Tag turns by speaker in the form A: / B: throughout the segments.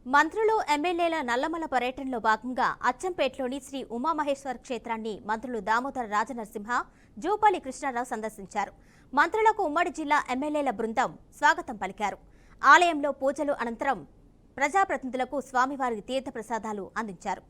A: మంత్రులు ఎమ్మెల్యేల నల్లమల పర్యటనలో భాగంగా అచ్చంపేటలోని శ్రీ ఉమామహేశ్వర క్షేత్రాన్ని మంత్రులు దామోదర రాజనరసింహ, జూపల్లి కృష్ణారావు సందర్శించారు. మంత్రులకు ఉమ్మడి జిల్లా ఎమ్మెల్యేల బృందం స్వాగతం పలికారు. ఆలయంలో పూజలు అనంతరం ప్రజాప్రతినిధులకు స్వామివారి తీర్థప్రసాదాలు అందించారు.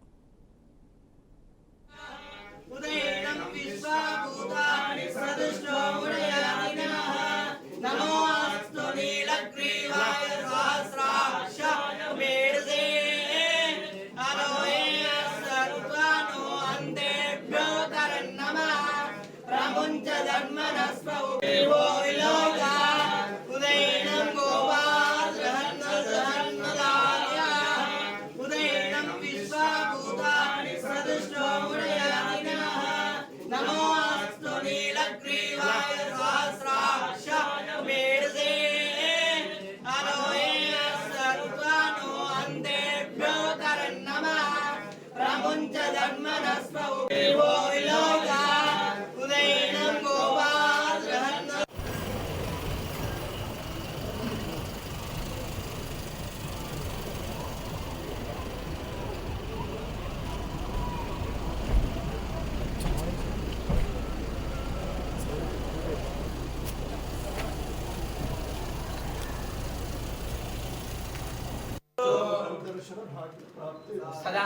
B: सदा